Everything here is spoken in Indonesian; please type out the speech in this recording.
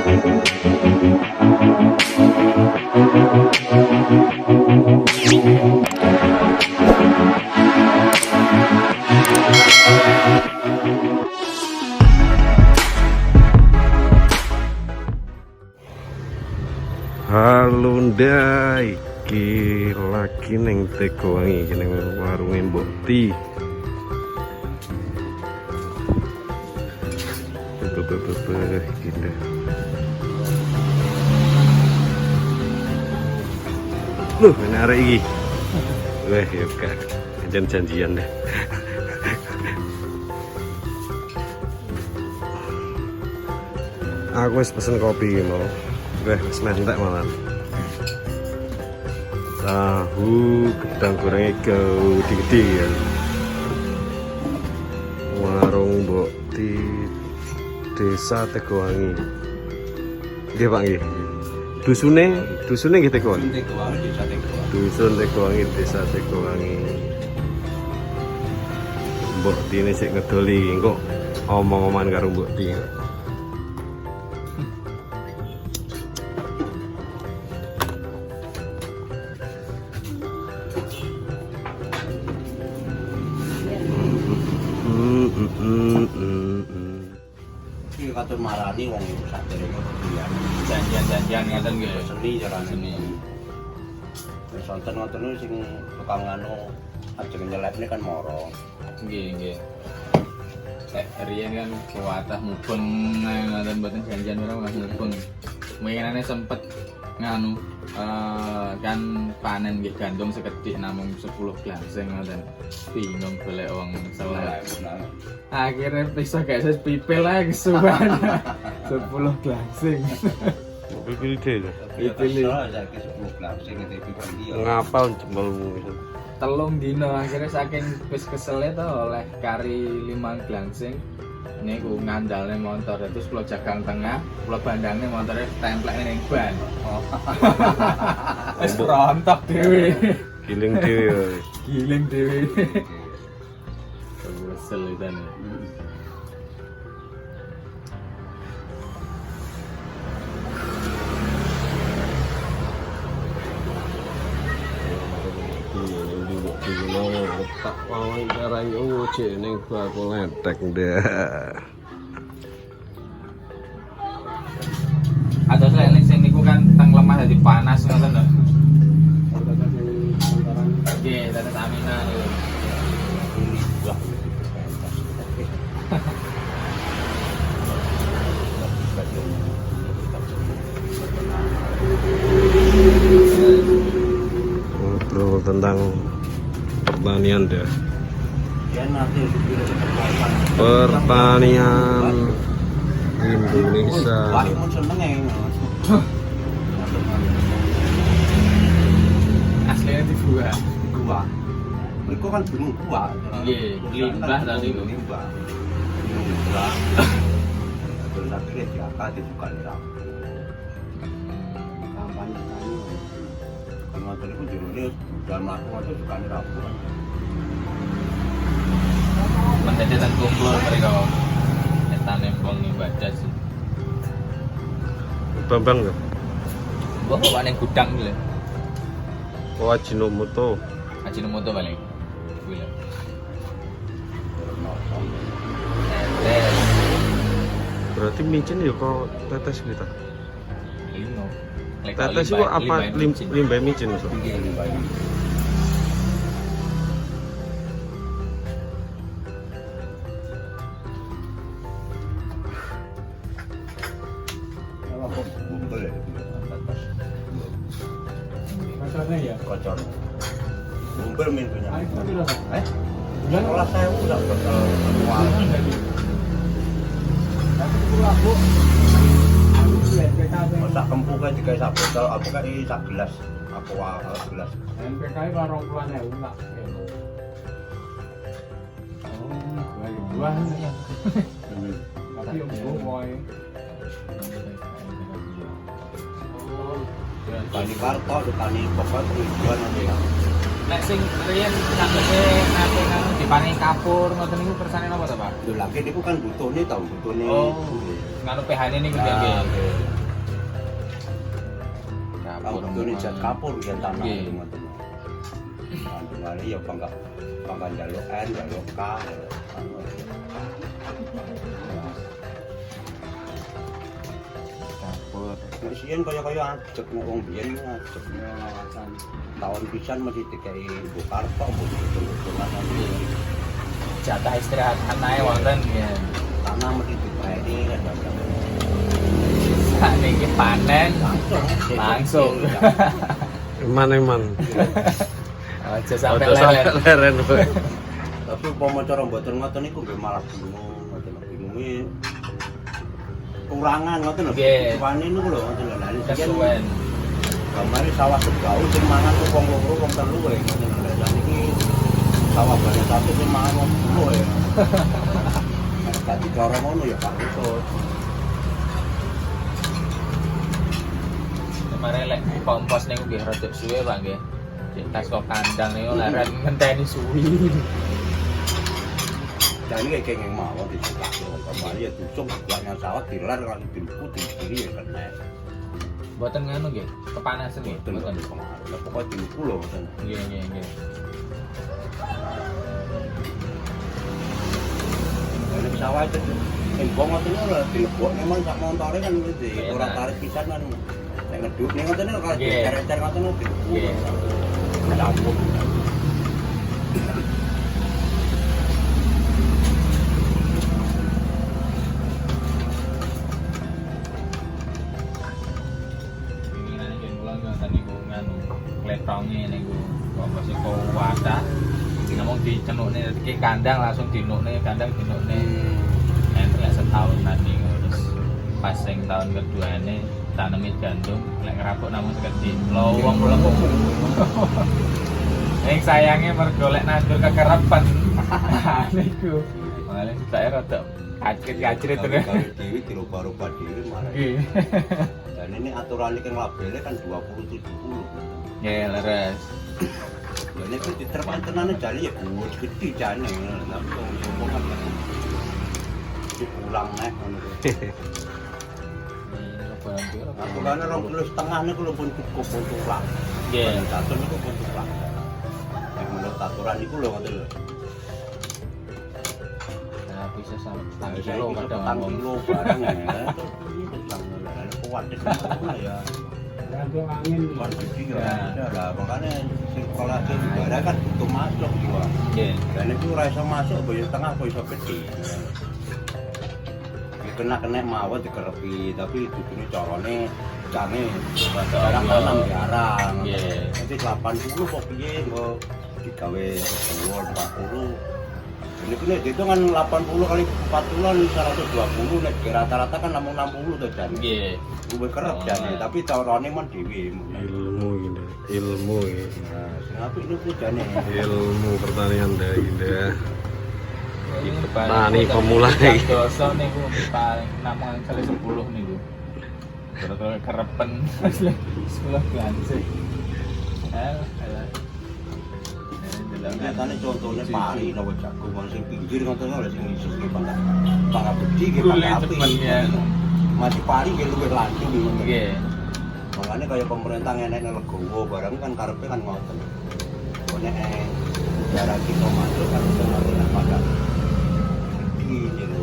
Halo ndai, iki lagi neng Tegowangi, neng warungnya Mbok Ti. Gila. Loh, ini arek iki. Wah, ya kak, janjian deh. Aku wis pesen kopi mau. Wah, wis mentek malah. Tahu gedang goreng gede ya. Warung Mbok Ti, Desa Tegowangi. Nggih Pak nggih. Dusune nggih Tegowangi. Dusun Tegowangi, Desa Tegowangi. Mbok Ti ini sik ngedoli kok omong-omongan karo Mbok Ti. Iki katon marani wong sadurunge kuliah. Janjian ngaten nggih. Seni carane seni. Wis wonten ngoten sing tukang anu ajeng nyelepne kan moro. Nggih. Riyen kan kuatah mubeng ngaten mboten janjian ora Mas mubeng. Mengenane sempet nganu kan panen nggih gandum sekedhik namung 10 glansing ngoten. Bingung golek wong selek. Akhirnya bisa guys pipil lagi suban 10 glansing. Pipil dhewe. Pipil saiki 10 glansing iki pipil. Ngapal jempolmu. Telung dino akhirnya saking wis kesel to oleh kari 5 glansing. Niku ngandalne motor terus kula jagang tengah, kula bandangne motore templekne ning ban. Wis rontok dhewe. Giling dhewe. Giling dhewe. Kesel itu. Tak wawancara yo cek ning bakul letek ndak. Ada selain sing niku kan teng lemah dadi panas ngoten lho. Nggih, tetes Aminah niku. Ngobrol tentang pertanian deh. Pertanian Indonesia. Wah, mun senenge. Aslinya dibuat. Gua. Mereka kan gunung gua. Nggih, limbah tadi niku. Limbah. Limbah. Terus akhirnya diangkat dibuka rak. Kampanye tani. Kan ngoten niku jerone udah mlaku aja bukan rabu. Mendetekan kumpul mereka etane wong ibadah sih. Bambang lho. Mbok bawa ning gudang iki lho. Oh, Ajinomoto. Ajinomoto paling. Kuwi lho. Tetes. Berarti micin ya kok tetes kita. Lino. Tetes itu apa limbah micin maksud? Tinggi limbah. Kocornya ya? Kocor. Bumber mintunya. Itu berapa? Bulan olah saya udah total uang. Tapi itu laku. Aku lihat PKB. Masak kempuk kan juga sak botol, apa kan ini sak gelas. Aqua gelas. NPK itu kan 20.000 enggak. Oh, 2.000. Tapi yang gue boy. Tani karto, tani pokok tujuan nanti ya. Nek sing riyen sanggete nate nang diparingi kapur ngoten niku kersane napa to, Pak? Lho lagi niku kan butuhnya tau butuhnya. Oh, nganu pH-ne niku nggih. Kang betul ijat kapur yen tanah Nggih. ngoten. Kandungane ya bangga njaluk N, njaluk K. Kapur. Wis yen kaya ajek nek wong biyen ajek tahun pisan mesti dikai Bu Karto Bu Tulan. Jatah istirahat anake wonten ya. Tanah mesti dipreni kan Sakniki panen langsung. Eman-eman. Aja sampai Ojo leren. leren. Boy. Tapi umpama cara mboten ngoten niku nggih malah bingung, ngoten bingunge kurangan ngoten lho. Nggih. Suwane niku lho ngoten lho. Lah iki Kesuwen. gamare sawah segau sing mangan tuh wong loro wong telu ya ngoten lho. Lah niki sawah banyak satu sing mangan wong 10 ya. Nek dadi cara ngono ya Pak Usut. Kemarin lek kompos niku nggih rada suwe Pak nggih. Cek tas kok kandang niku leren ngenteni suwi. Dan ini kayak yang mau disuka kembali ya tusuk banyak sawah dilar kalau diliput di kiri ya kena. Mboten ngono nggih, kepanasan nggih. Betul Mboten. betul pengaruh. Lah pokoknya diliput loh betul. Nggih nggih nggih. Kalau sawah itu embong ngoten lho dilebok memang sak montore kan gitu. Ora tarik pisan kan. Nek ngeduk ning ngoten kalau Nggih. cecer-cecer ngoten diliput. Nggih. Campur. Ingin iki kula ngoten niku nganu kletonge niku kompos iku wadah. Namun dicenukne iki kandang langsung dinukne kandang dinukne. Enten lek setahunan niku terus pas sing tahun keduane tanemi gandum lek ngerapuk namung sekedhik lowong mlempung. Ning sayange mergo lek nandur kekerepen. Niku. Malah saya rada kacrit-kacrit terus. Kalau dewi dirubah-rubah dewi malah. Nggih. Dan ini aturan kan labelnya kan 20-70. Ya leres. Dan itu diterpantenane jane ya buat gede jane. Langsung sombong kan. Dipulang neh ngono. Aturannya 2,5 niku lho pun cukup untuk pulang. Nggih. Satu niku pun pulang. Yang menurut aturan niku lho ngoten lho. Nah, bisa sampai Saya kilo iki kadang petang ngomong. kilo barang ya. Petang kuat ya. Gantung angin. Kan gede ya. Ya. Ya lah makanya sekolah ke negara kan butuh masuk juga. Nggih. Dan itu ora iso masuk boyo tengah boyo iso gede. Kena mawon dikerepi tapi dudune carane jane barang tanam jarang. Nggih. Nanti 80 kok piye engko digawe 40. Ini kene dihitung kan 80 kali 40 120 nek rata-rata kan namun 60 to jan. Nggih. Gue kerep jane tapi carane men dhewe. Ilmu ini, ilmu ini. Nah, sing apik niku jane. Ilmu pertanian dah indah. Ini Tani pemula iki. Dosa niku paling namung kali 10 niku. Terus kerepen sekolah gansik. Alah. Nyatane contone pari lawa jago wong sing pinggir ngoten lho sing iso ki pangga bedi ki pangga api. Masih pari ki luwih lancung ngoten. Nggih. Makanya kayak pemerintah ngenek legowo barang kan karepe kan ngoten. Nek udara kita masuk kan kita pada bedi gitu.